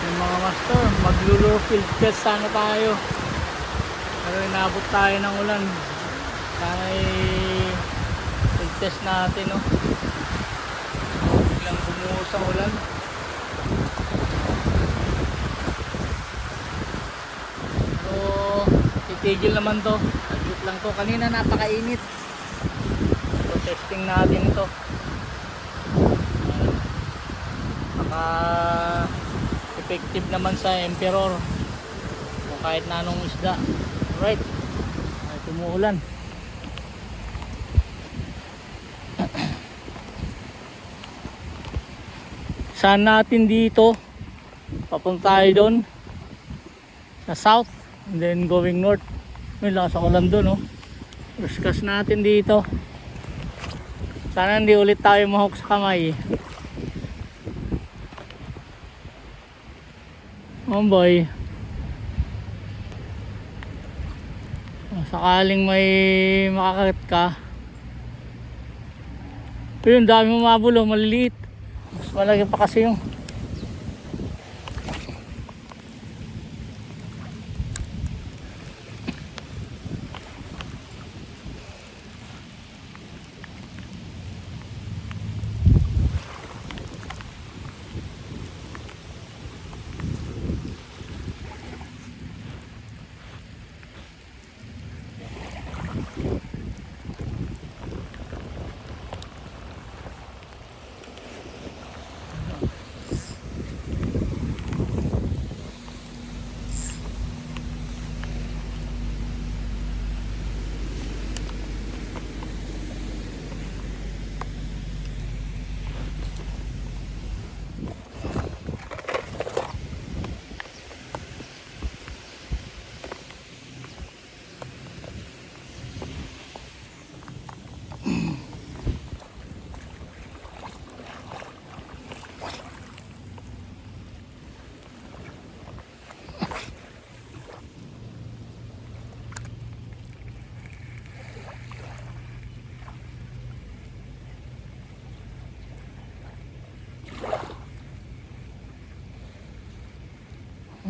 Yung mga master, maglulure field test sana tayo. Pero inabot tayo ng ulan. Sana field test natin, no. Biglang bumuhos ang ulan. Pero titigil naman to. Agit lang to. Kanina napakainit. So testing natin ito. Baka effective naman sa emperor o kahit na anong isda. Alright, tumuulan. Saan natin dito papunta tayo doon sa south and then going north. May lakas ang ulan doon, oh. Discuss natin dito. Sana hindi ulit tayo mahok sa kamay. Oh boy. Sakaling may makakakit ka. Pero yung dami mabulo, maliliit. Mas malaki pa kasi yung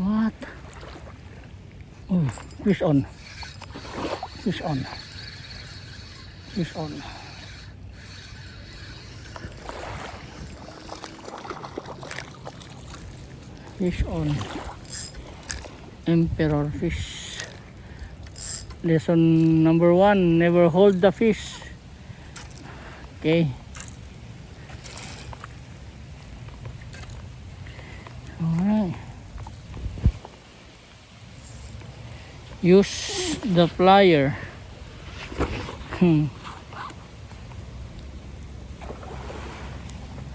what? Oh, fish on. Fish on. Fish on. Fish on. Emperor fish. Lesson number 1, never hold the fish. Okay. Alright. Use the plier.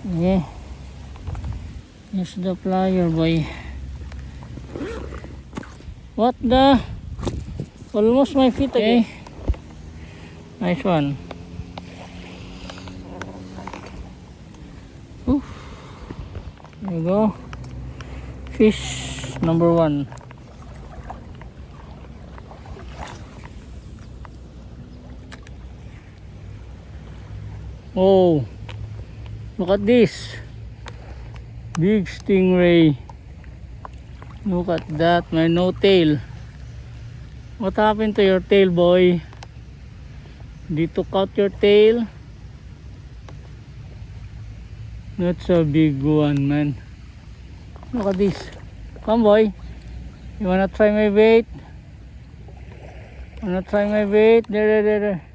Yeah. Use the plier, boy. What the? Almost my feet again. Okay. Nice one. Oof. There you go. Fish number 1. Oh, look at this. Big stingray. Look at that, man. No tail. What happened to your tail, boy? Did you took out your tail? That's a big one, man. Look at this. Come, boy. You wanna try my bait? Wanna try my bait? There.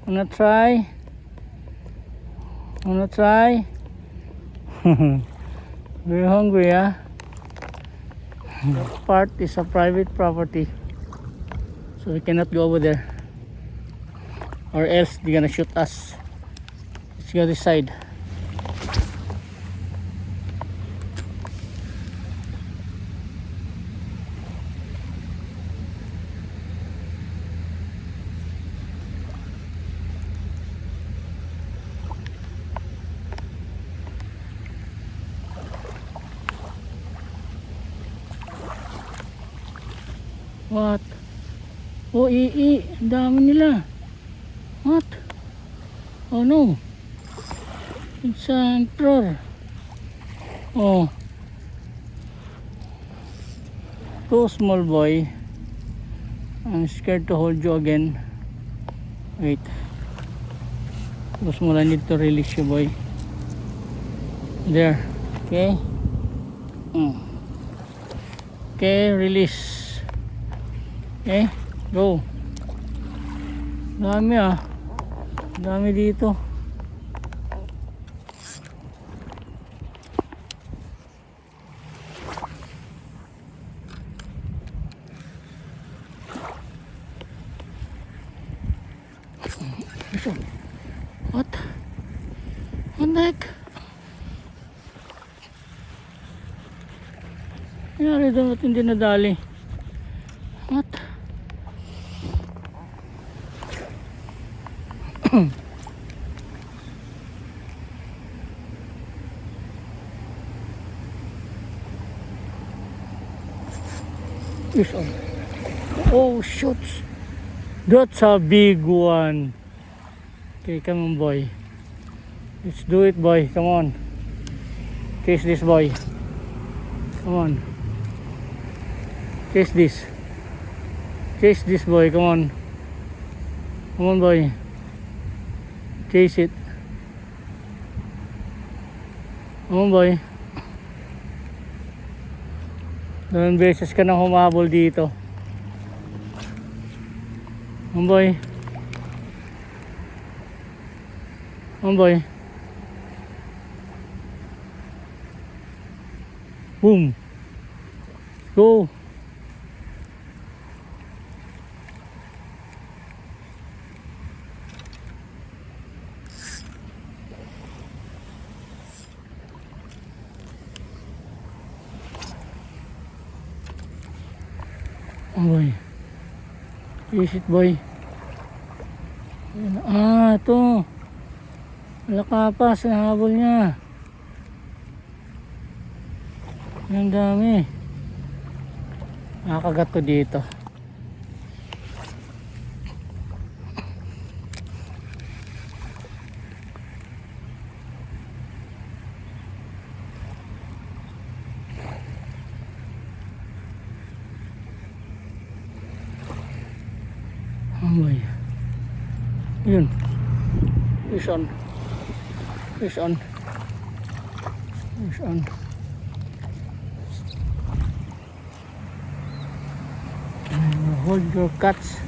Wanna try? Wanna try? Very hungry, huh? That part is a private property, so we cannot go over there, or else they're gonna shoot us. Let's go this side. What? Oh, ang dami nila. What? Oh no. It's an emperor. Oh. Too small, boy. I'm scared to hold you again. Wait. Too small, I need to release you, boy. There. Okay. Okay, release. Okay, go. Dami ah. Dami dito. What? What the heck? Nangyari doon at hindi nadali. What? Oh shoot, that's a big one. Okay, come on, boy, let's do it, boy. Come on, chase this, boy. Come on, chase this. Chase this, boy. Come on. Come on, boy. Chase it. Come on, boy. Dalawang beses ka nang humabol dito. Come on, boy. Come on, boy. Boom. Go. Oh, boy. Chase it, boy. Ah, ito. Malakapas ang habol niya. Ang dami. Nakakagat ko dito. Oh boy. Yun. Fish on. Fish on. Fish on. Hold your catch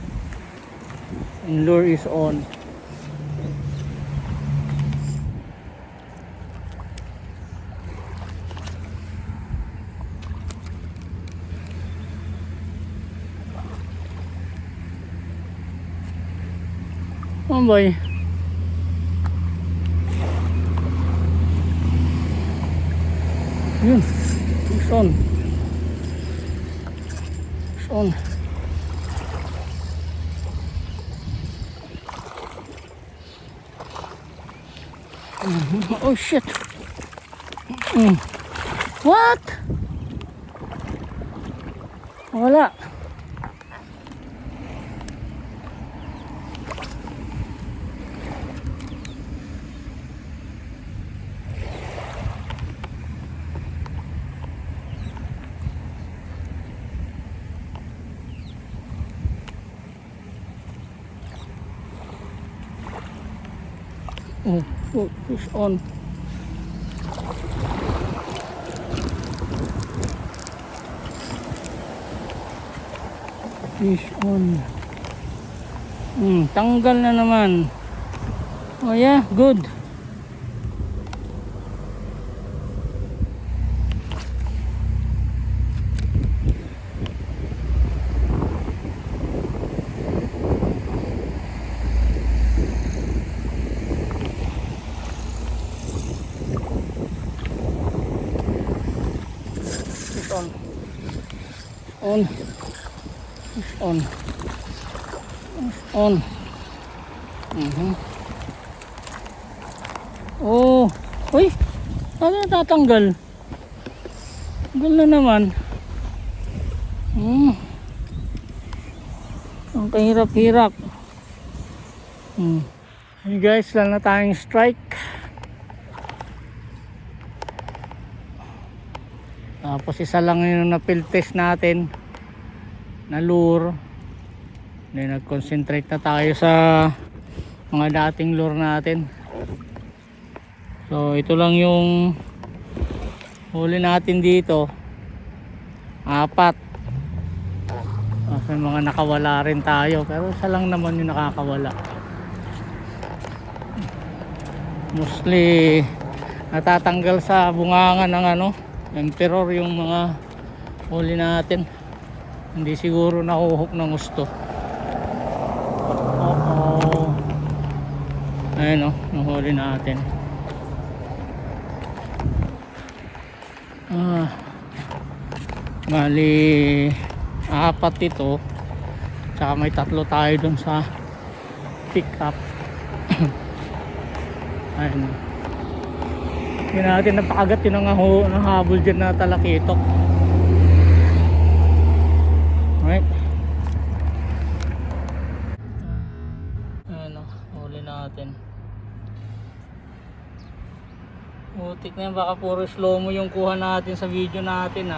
and lure is on. Oh boy. Yun. It's on. It's on. Oh shit. What? Wala. Oh, fish on. Fish on. Tanggal na naman. Oh yeah, good. On. Fish on. Fish on. Oh, uy, ano natatanggal? Tanggal na naman. Ang kahirap-hirap. Hey guys, wala na tayong strike. Tapos isa lang yung na-field test natin. na lure. Then nag-concentrate na tayo sa mga dating lure natin. So ito lang yung huli natin dito, 4. Kasi mga nakawala rin tayo, pero isa lang naman yung nakakawala. Mostly natatanggal sa bungangan ng emperor yung mga huli natin. Hindi siguro nahuhook ng gusto. Ayun yung huli natin. Bali 4 ito, tsaka may 3 tayo dun sa pick up. Ayun. Hindi natin napakagat yun ang habol dyan na talakitok. Alright. Ayun huli natin. Utik na yan, baka puro slow mo yung kuha natin sa video natin